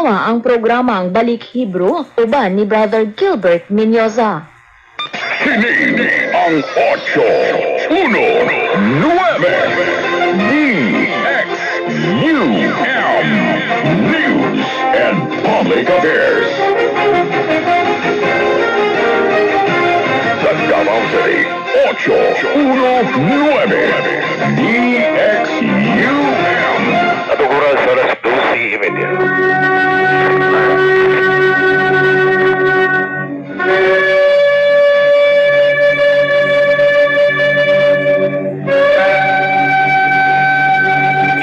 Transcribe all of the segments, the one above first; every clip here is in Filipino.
Ginhawa ang programang Balik Hebro uban ni Brother Gilbert Menyoza. Sinig ang 8, 1, 9, DXUM, News and Public Affairs. Sa Davao City, 819, DXUM. At oras alas 12:30.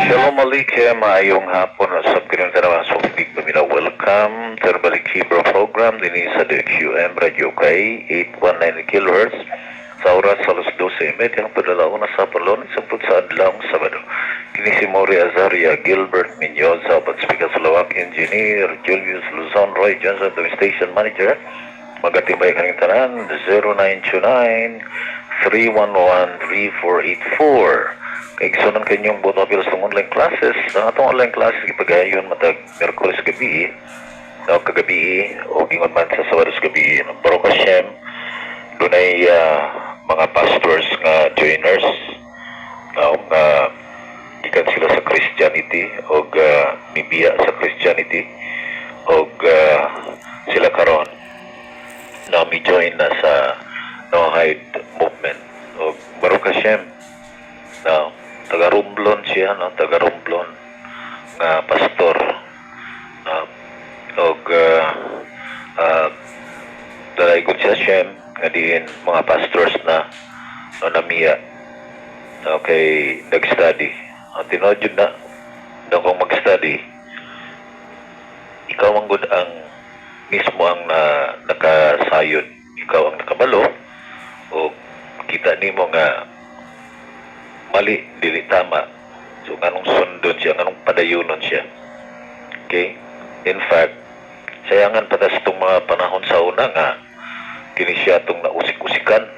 Shalom Alaikum, maayong hapon sa pinagdarawan sa Big Pamina. Welcome sa Balik Hebro program din sa DXUM Radio Kay 819 kHz sa oras alas 12:30 ang padalaon na sa Palon sa adlaw Sabado. Kini si Mori Azaria Gilbert Menyoza, Speaker sa Lawak Engineer Julius Luzon Roy Johnson, the Station Manager. Magatibay kaning tanan 0929-311-3484. Kaigsunan kanyong buto apil sa online classes. Ang atong online classes ipagayon matag Merkulis gabi o kagabi o gingon man sa Sabados gabi. Baruch Hashem, doon ay mga pastors nga joiners nga ikan sila sa Christianity o mibiya sa Christianity o sila karon na mi-join na sa No-Hide Movement. O Baruch Hashem, taga-Romblon siya, taga-Romblon nga pastor. Dalay ko siya Shem nga diin mga pastors na namiya. Okay, nag-study. Tinod yun na kung mag-study, ikaw ang good ang mismo ang nakasayod. Ikaw ang nakabalo o kita nimo nga mali, dili tama. So, anong sundon siya, anong padayunon siya. Okay? In fact, sayangan patas itong mga panahon sa una nga, kini siya itong nausik-usikan.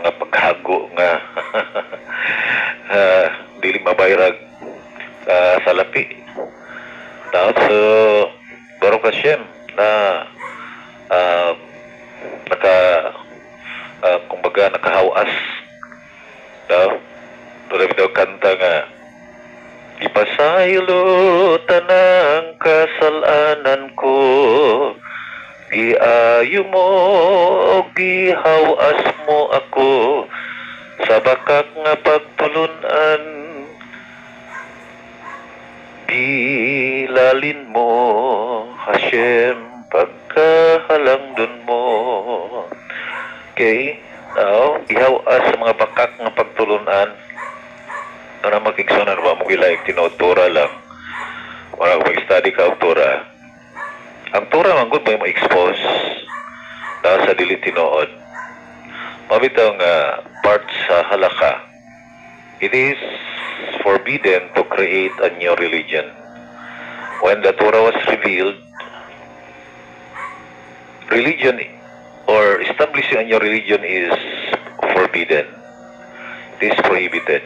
Mga paghago nga, dili mabayrag sa lapi. So, Baruch Hashem, na kumbaga, nakahawas. Tulad daw kanta nga, ipasaylo tanang kasalanan ko, giayo mo o gihawas mo ako, sa bakak nga pagtulunan, gilalin mo, Hashem, pagkahalangdon mo. Okay? Ihawas sa mga bakak nga pagtulunan na makiksunan ba mo gilayag tinautora lang wala ko mag-study ka ang tora. Ang tora man gud may ma-expose sa dili tinuod. Mabitaw nga part sa halakha, it is forbidden to create a new religion. When the Torah was revealed, religion or establishing a new religion is forbidden. It is prohibited.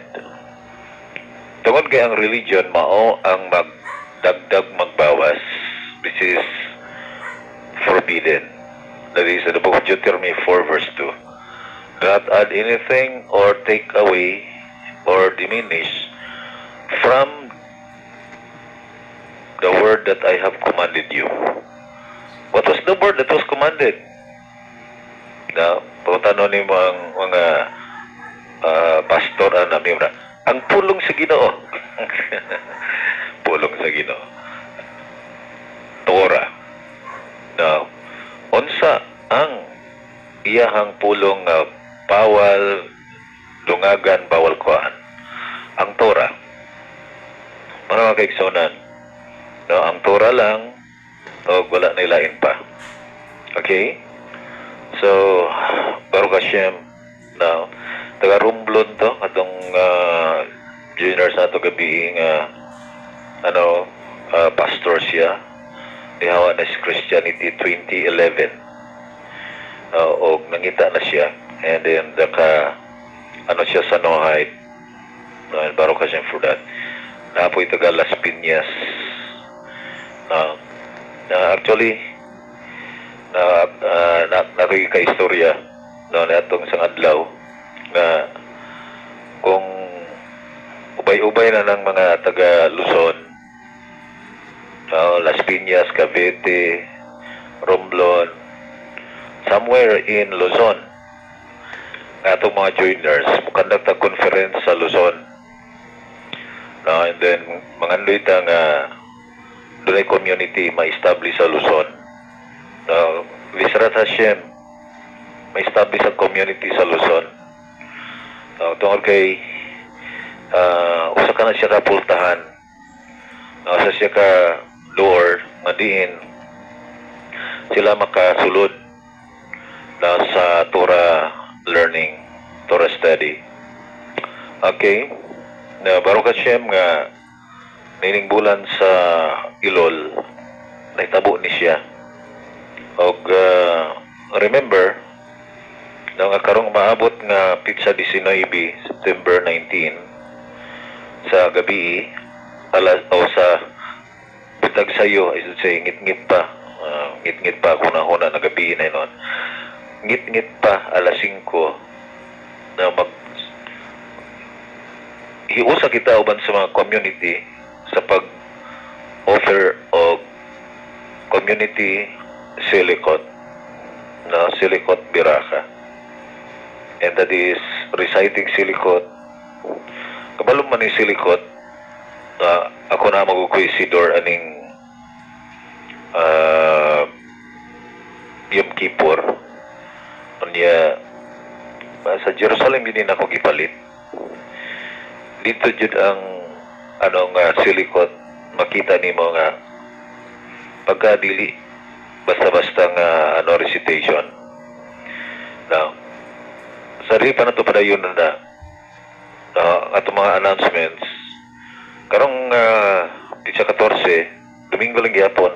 Tungod kay ang religion mao ang magdagdag magbawas, which is forbidden. That is in the book of Deuteronomy 4 verse 2. Do not add anything or take away or diminish from the word that I have commanded you. What was the word that was commanded? Na pagtanong ni mga pastor namin na ang pulong sa Ginoo. Pulong sa Ginoo. Torah. Now, unsa ang iyahang pulong bawal lungagan, bawal kuhaan? Ang Torah. Para makaigsunan. No, ang Torah lang o wala na ilain pa. Okay? So, Baruch Hashem, now, taga-Romblon to, atong juniors na ito gabi pastor siya. Nihawa na si Christianity 2011. O nangita na siya. And then, siya sa No-Hide. Baruch Hashem for that. Napoy taga Las Piñas. actually nakikita ka istorya no na atong isang adlaw na kung ubay-ubay na ng mga taga Luzon, Las Piñas, Cavite, Romblon, somewhere in Luzon, atong mga joiners conduct a conference sa Luzon, and then mga ndoita nga doon ay community ma-establish sa Luzon. Visrat Hashem, ma-establish ang community sa Luzon. Tungkol kay usa ka na siya kapultahan, usa siya ka door nga diin sila makasulod na sa Torah learning, Torah study. Okay, na Baruch Hashem nga nining bulan sa Ilol nahitabo ni siya. Og remember na nga karong maabot nga pitsa 19 September 19 sa gabi alas o sa bitag sayo, I should say ngit-ngit pa kuna-huna na gabi na yun, ngit-ngit pa alas 5 na mag hiusa kita uban sa mga community sa pag-offer o community silikot na silikot biraka, and that is reciting silikot. Kabalo man ni silikot, ako na magukuy sidor aning Yom Kippur unya sa Jerusalem din ako gipalit dito jud ang nga silikot makita nimo nga pagkadili basta-basta nga recitation. Now sarili pa na to padayon na ato mga announcements karong pitsa 14 Domingo lang gyapon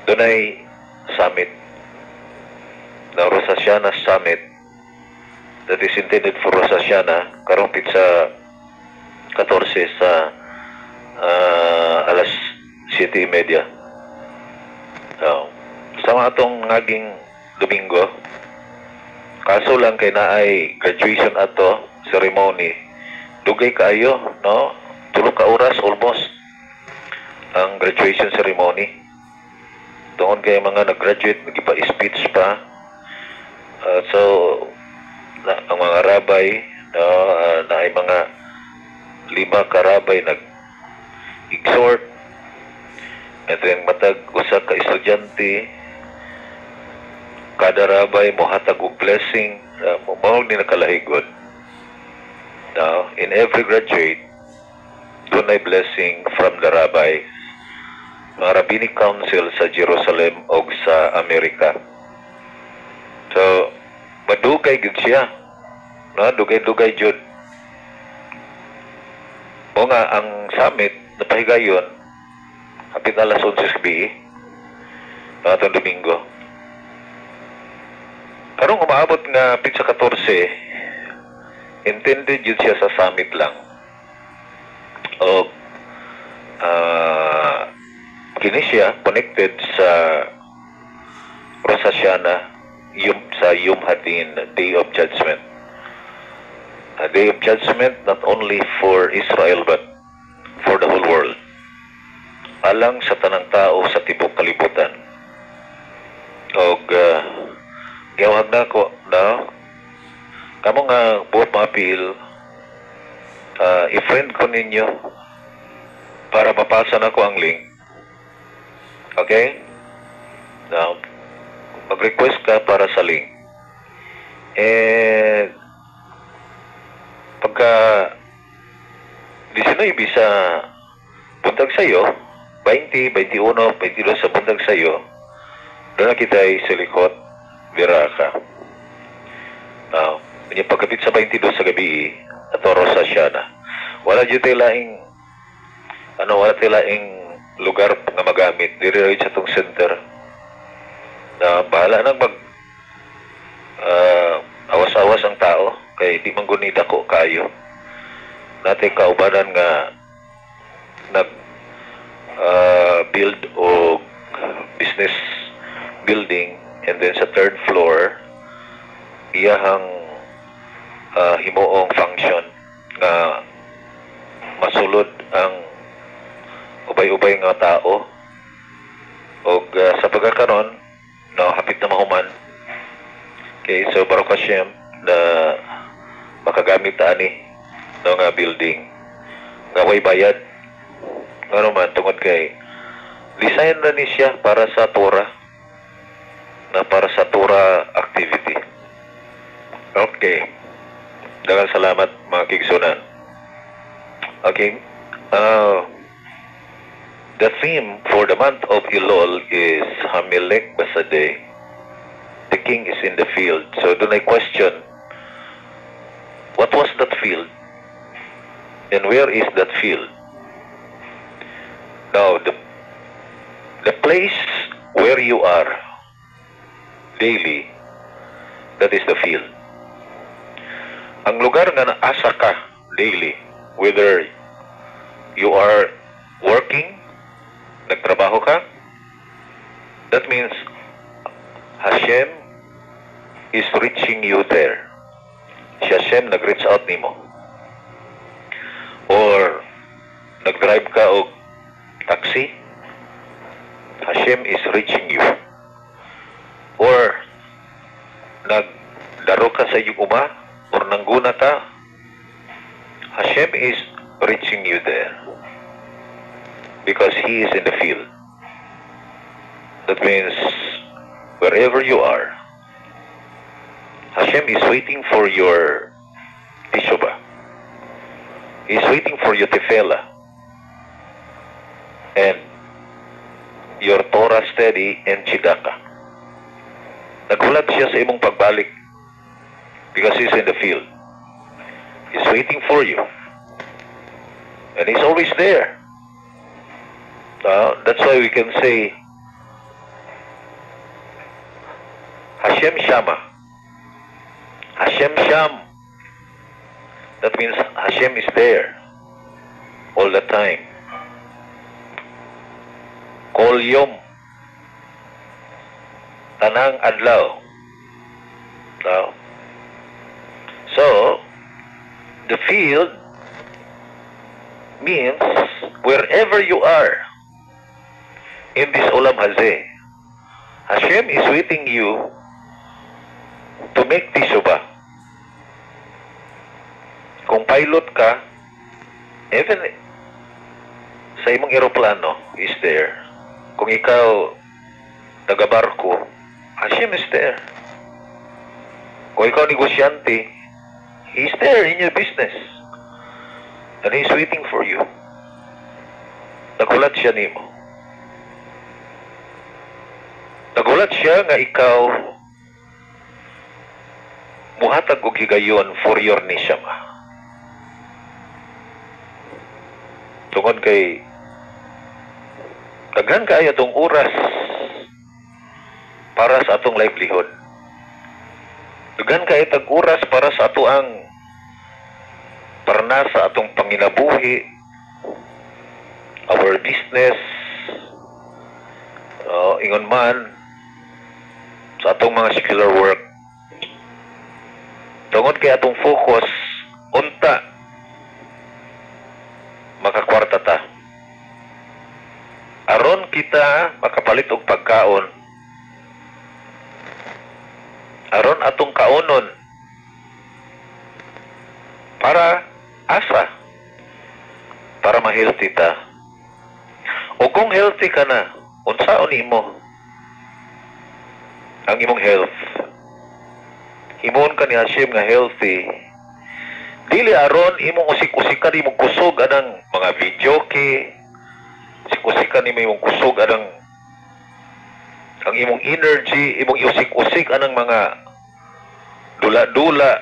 doon ay summit na Rosh Hashanah Summit that is intended for Rosh Hashanah karong pitsa 14 sa alas 7:30. Sa mga atong ngaging Domingo, kaso lang kay naay graduation ato ceremony, dugay kaayo, no? 3 ka oras almost ang graduation ceremony. Doon kay mga nag-graduate, nagipa-speech pa. So ang mga rabay, no, na ay mga 5 ka rabay nag-exhort, and then matag usa ka estudyante kada rabay mohatag og blessing, mao ni nakalahigon. Now in every graduate doon ay blessing from the rabbi, mga rabbinic council sa Jerusalem o sa Amerika. So madugay gud siya, no? Dugay jud. O nga ang summit napahigayon hapit alas 11 sa gabi atong Domingo. Karong umaabot nga pitsa 14, intended yun siya sa summit lang. O kini siya connected sa Rosh Hashanah, sa Yom Hadin, Day of Judgment. A Day of Judgment not only for Israel but for the whole world. Alang sa tanang tao sa tibok kalibutan. Og gawag na ko na kamo nga buot mapil, i-friend ko ninyo para mapasa na ko ang link. Okay? Now, mag-request ka para sa link. And pagka 19 sa buntag sayo, 20, 21, 22 sa buntag sayo, doon na kita ay silikot biraka. Now, yung pagkapit sa 22 sa gabi at Rosh Hashanah, wala dito laing lugar nga magamit diri sa tong center na bahala nang mag awas-awas ang tao kay di man guni dako kayo natin kaubanan nga nag build o And then sa third floor, iyahang himuong function nga masulod ang ubay-ubay nga tao o sa pagkakaroon no, hapit na mahuman. Okay, so Baruch Hashem na makagamit ani no nga building nga way bayad nga naman tungod kay design na ni siya para sa Torah activity. Okay, daghang salamat mga kigsunan. Okay, the theme for the month of Elul is Hamelech Basadeh. The king is in the field. So then I question, what was that field? And where is that field? Now, the place where you are daily, that is the field. Ang lugar nga naasa ka daily, whether you are working, nagtrabaho ka, that means Hashem is reaching you there. Si Hashem nag-reach out nimo. Or nag-drive ka og taxi, Hashem is reaching you. Or nagdaro ka sa iyong uma, or nangguna ka, Hashem is reaching you there. Because He is in the field. That means wherever you are, Hashem is waiting for your teshuvah. He is waiting for your tefillah. And your Torah study and tzedakah. Nagulat siya sa imong pagbalik because He's in the field. He's waiting for you. And He's always there. That's why we can say Hashem Shama. Hashem Sham. That means Hashem is there all the time. Kol Yom. Tanang Adlaw. So, the field means wherever you are in this Olam Hazeh, Hashem is waiting you to make teshuvah. Kung pilot ka, even sa imong eroplano is there. Kung ikaw taga-barko, Hashem is there. Kung ikaw negosyante, He's there in your business. And He's waiting for you. Nagulat siya nimo. Nagulat siya nga ikaw muhatag og higayon for your neshama. Tungod kay daghan kaayo atong oras para sa atong livelihood. Daghan kaayo tag oras para sa ato ang parna sa atong panginabuhi, our business, ingon man sa atong mga secular work. Tungod kay atong focus unta makakwarta ta. Aron kita makapalit og pagkaon. Aron atong kaonon para asa para ma-healthy ta. O kung healthy ka na, unsaon imo ang imong health? Himon ka ni Hashem nga healthy. Dili aron imong usik-usikan imong kusog anang mga video kay usik-usikan imong kusog anang ang imong energy, imong usik-usik anang mga dula-dula.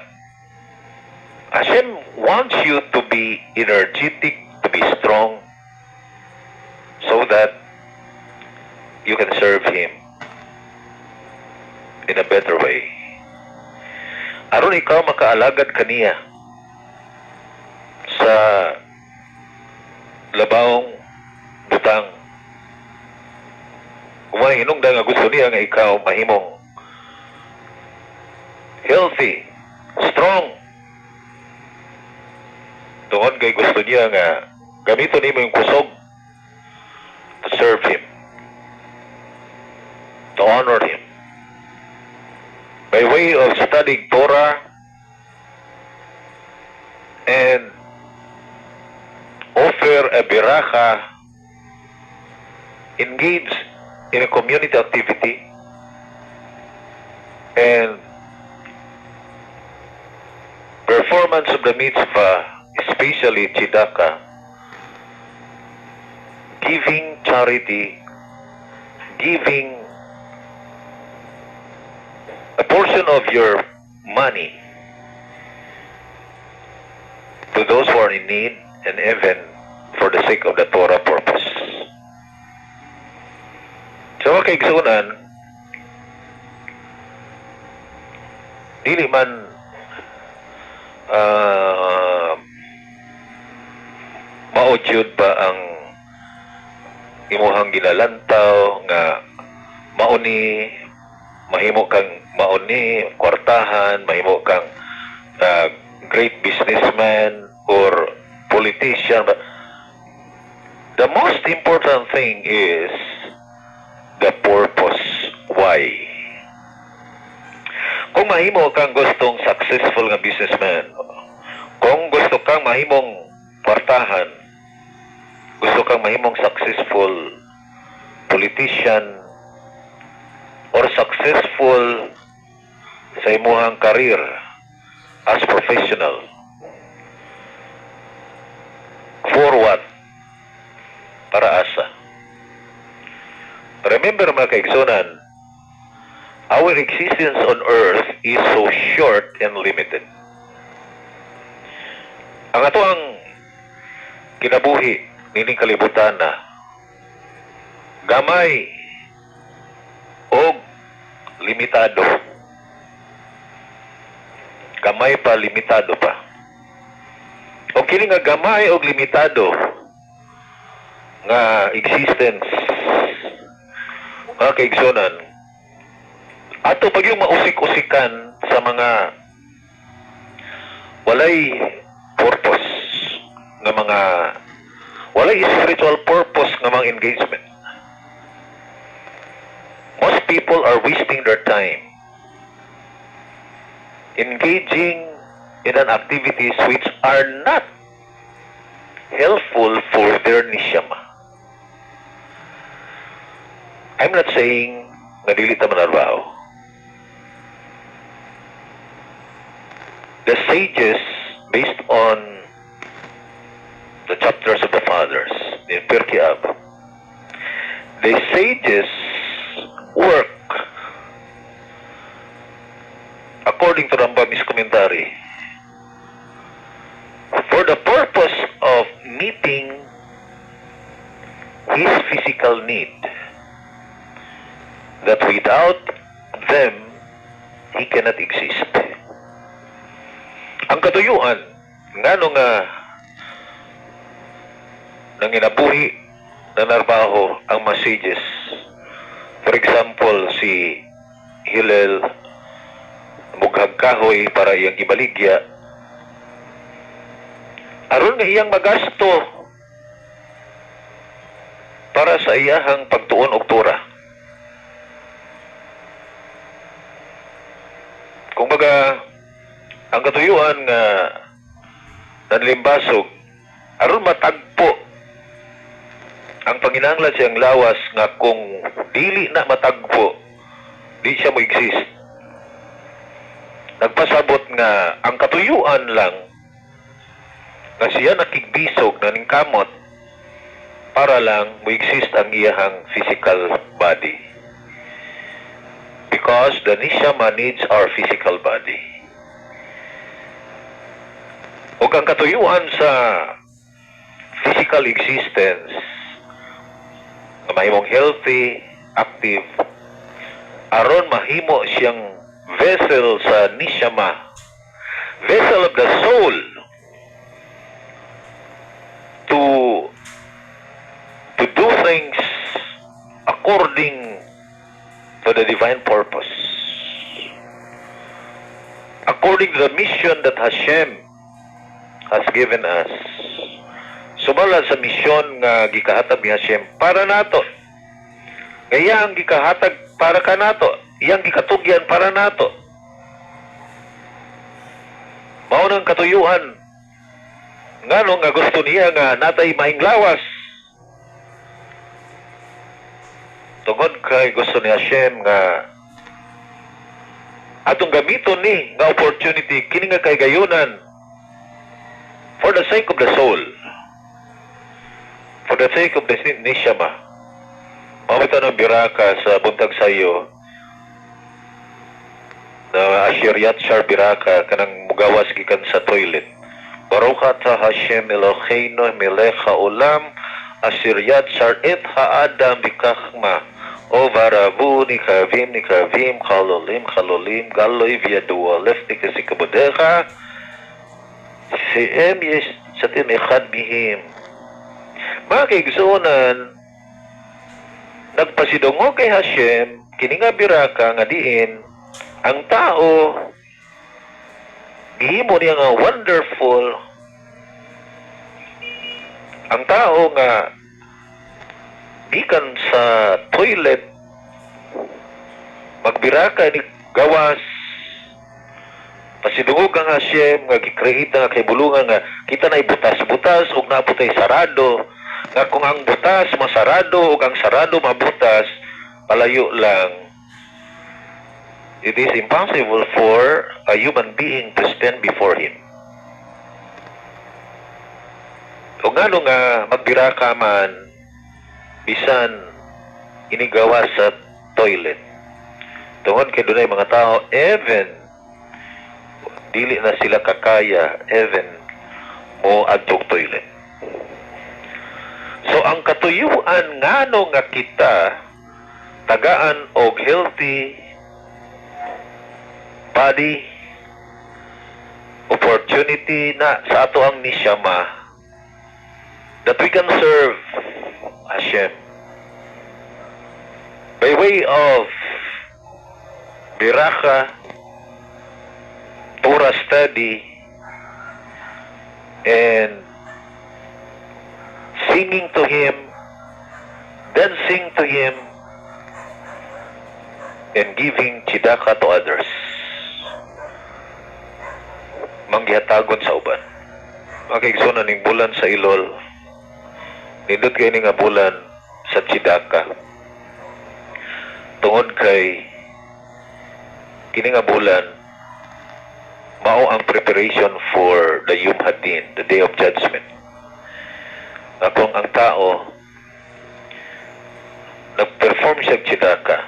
Hashem wants you to be energetic, to be strong, so that you can serve Him in a better way. Aron ikaw makaalagad kaniya sa labawong butang. Kung hinungdan nga gusto niya nga ikaw mahimong healthy, strong. Tungod kay gusto niya nga gamiton nimo yung kusog to serve Him, to honor Him. By way of studying Torah and offer a beracha, engage in a community activity, and performance of the mitzvah, especially tzedakah, giving charity, giving a portion of your money to those who are in need, and even for the sake of the Torah purpose. Sa mga kaigsunan, dili man maudyod ba ang imuhang ginalantaw nga mauni, mahimo kang mauni, kwartahan, mahimo kang great businessman or politician. But the most important thing is the purpose. Why? Kung mahimo kang gustong successful nga businessman, kung gusto kang mahimong kwartahan, gusto kang mahimong successful politician, or successful sa imuhang career as professional, for what? Para asa? Remember mga kaigsunan, our existence on earth is so short and limited. Ang ato ang kinabuhi nining kalibutan na gamay o limitado. Gamay pa, limitado pa. O kini nga gamay o limitado nga existence, mga kaigsunan, ato pag yung mausik-usikan sa mga walay purpose nga mga walay spiritual purpose nga mga engagement. Most people are wasting their time engaging in an activities which are not helpful for their nishama. I'm not saying nga dili ta manarbaho. The sages, based on the chapters of the fathers in Pirkei Av, the sages work according to Rambam's commentary for the purpose of meeting his physical need, that without them he cannot exist. Ang katuyuan ngano nga nanginabuhi na narbaho ang messages. For example, si Hillel mughag kahoy para iyang ibaligya aron nga iyang magasto para sa iyahang pagtuon og Torah. Kung baga ang katuyuan nga nanlimbasog aron matagpo ang panginahanglan siyang lawas nga kung dili na matagpo, di siya mo exist. Nagpasabot nga ang katuyuan lang nga siya nakigbisog na ningkamot para lang mo exist ang iyahang physical body. Because the nishama needs our physical body. Ug ang katuyuan sa physical existence na mahimong healthy, active, aron mahimo siyang vessel sa nishama, vessel of the soul, to do things according to the divine purpose. according to the mission that Hashem has given us. Sumala sa misyon nga gikahatag ni Hashem para nato. Kaya ang gikahatag para ka nato, iyang gikatugyan para nato. Maunang katuyuan ngano nga gusto niya nga natay mahinglawas. Tungod kay gusto ni Hashem nga atong gamiton ni nga opportunity kini nga kay gayunan for the sake of the soul, for the sake of the neshama. Mamita ng biraka sa buntag sayo na Ashiryat Shar biraka kanang mugawas gikan sa toilet. Baruch ata Hashem Eloheinu melech haolam Ashiryat Shar et haadam bikachma o varavu nikavim chalolim galoy viyadua lefti kasi kabudecha siem yes satin echad bihim. Mga kaigsunan, nagpasidungo kay Hashem kini nga biraka nga diin ang tao gihimo niya nga wonderful. Ang tao nga gikan sa toilet magbiraka ni gawas pasidungog ang Hashem nga gi-create nga kay bulungan nga kita na ibutas-butas ug naputay sarado nga kung ang butas masarado ug ang sarado mabutas palayo lang. It is impossible for a human being to stand before Him. Kung ano nga magbiraka man, bisan inigawa sa toilet. Tungod kay dunay mga tao, even dili na sila kakaya, even mo adtong toilet. So ang katuyuan ngano nga kita tagaan og healthy body opportunity na sa ato ang nishama that we can serve Hashem by way of biraka, Torah study, and singing to Him, dancing to Him, and giving tzedakah to others. Manggihatagon sa uban. Makiksunan ning bulan sa Ilol. Nindot kayo nga bulan sa tzedakah. Tungod kay kini nga bulan mao ang preparation for the Yom Hadin, the Day of Judgment. Kung ang tao nag-perform siya tzedakah,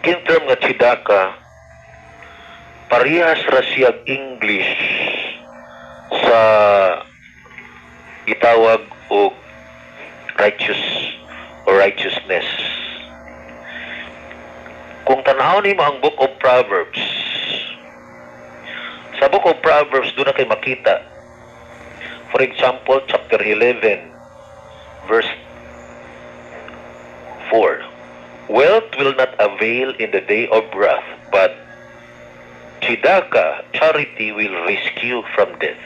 in term nga tzedakah, parehas ra siya English sa itawag og righteous or righteousness. Kung tanaw nimo ang Book of Proverbs, sa Book of Proverbs doon na kay makita. For example, chapter 11, verse 4. Wealth will not avail in the day of wrath, but tzedakah, charity, will rescue from death.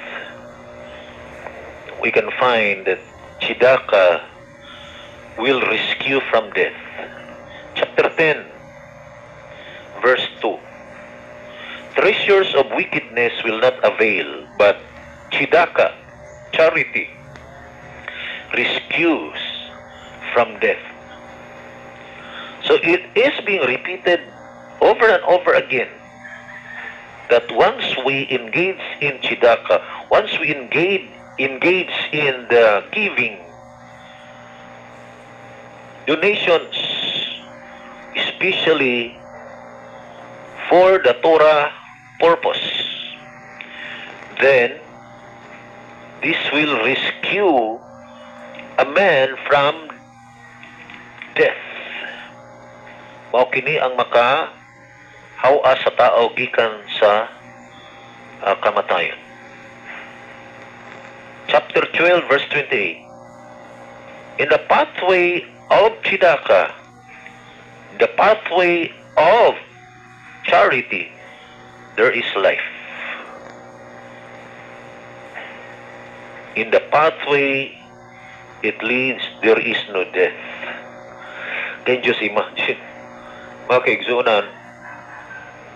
We can find that tzedakah will rescue from death. Chapter 10, verse 2. Treasures of wickedness will not avail, but tzedakah, charity, rescues from death. So it is being repeated over and over again that once we engage in tzedakah, once we engage in the giving donations, especially for the Torah purpose, then this will rescue a man from death. Mao kini ang maka hawa sa tao gikan sa kamatayon. Chapter 12, verse 28. In the pathway of tzedakah, the pathway of charity, there is life. In the pathway it leads, there is no death. Can you just imagine? Mga kaigsunan,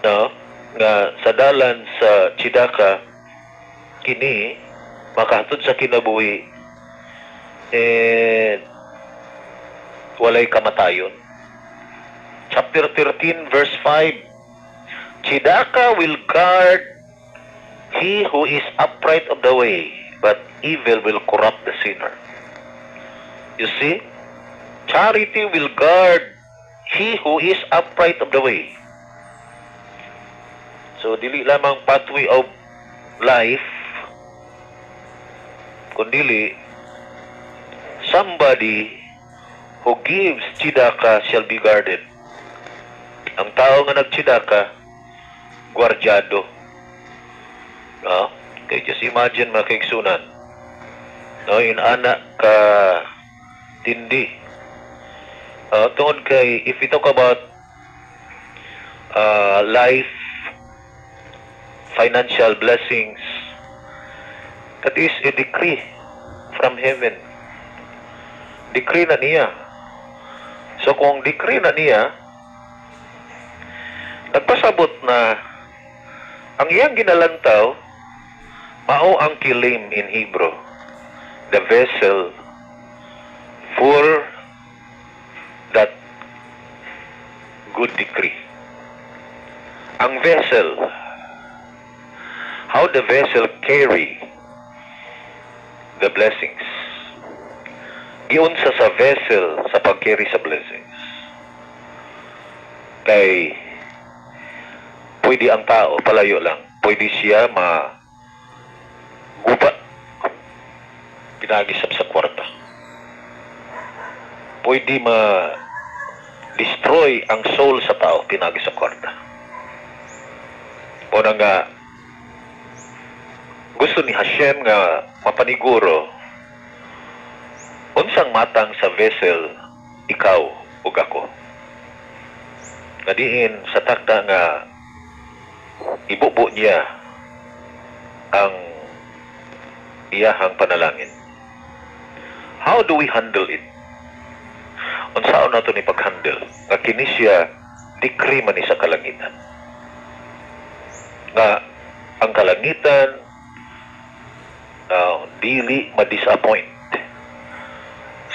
no? Nga sa dalan sa Chidaka, kini, makahatod sa kinabuhi, walay kamatayon. Chapter 13, verse 5, Chidaka will guard he who is upright of the way, but evil will corrupt the sinner. You see? Charity will guard he who is upright of the way. So, dili lamang pathway of life, kundili, somebody who gives chidaka shall be guarded. Ang tao nga nagchidaka, gwardyado. No? Okay, just imagine mga kaigsunan. No, inana ka tindi. Tungod kay, if we talk about life, financial blessings, that is a decree from heaven. Decree na niya. So kung decree na niya, nagpasabot na ang iyang ginalantaw, mao ang kilim in Hebrew, the vessel for that good decree. Ang vessel, how the vessel carry the blessings. Giunsa sa vessel sa pag-carry sa blessings. Kay pwede ang tao, palayo lang. Pwede siya guba, pinagisap sa kwarta. Pwede destroy ang soul sa tao, pinagi sa kwarta. O nga, gusto ni Hashem nga mapaniguro, unsang matang sa vessel, ikaw ug ako. Nadiin sa takda nga ibubo niya ang iyahang panalangin. How do we handle it? Unsaon nato ni pag-handle? Nga kini siya decree man ni sa kalangitan. Nga ang kalangitan dili ma-disappoint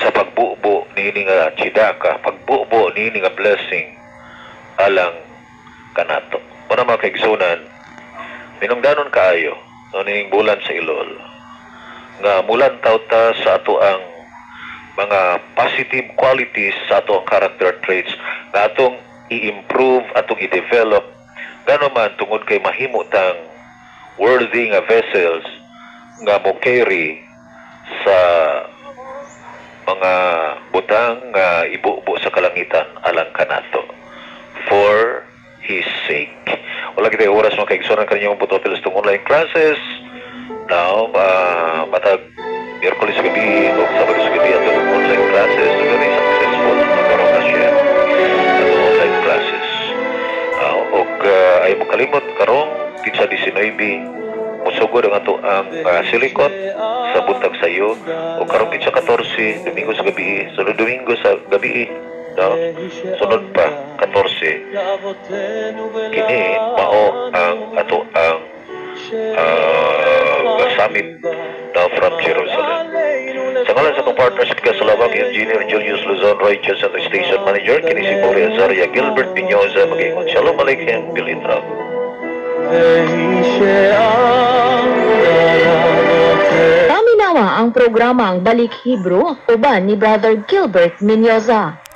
sa pagbubo niini nga chidaka, pagbubo niini nga blessing alang kanato. Muna mga kaigsunan, minungdanon kaayo ning bulan sa Ilol nga mulan tawta sa ato ang mga positive qualities sa ato ang character traits na atong i-improve, atong i-develop gano man tungod kay mahimo tang worthy nga vessels nga mo carry sa mga butang nga ibubo sa kalangitan alang kanato for His sake. Wala kita oras mga kaigsunan kanyang Butopilos itong online classes. Now, matag Miyerkules gabi o Sabado gabi ato ng online classes. Very successful nagkaroon na siya ato online classes. Ay mo kalimot karong kinsa 19 musugod ang ato ang silikot sa buntag sayo o karong kinsa 14 Domingo sa gabi. Sunod Domingo sa gabi. No? Sunod pa 14 kini mao ang ato ang summit from Jerusalem. Sa ngalan sa akong partners sa Salawag, Engineer Julius Luzon, Roy Johnson, Station Manager, kini si Maria Zaria Gilbert Pinyoza, mag-ingon. Shalom Aleichem, Bilitra. Paminawa ang programang Balik Hebrew uban ni Brother Gilbert Minyoza.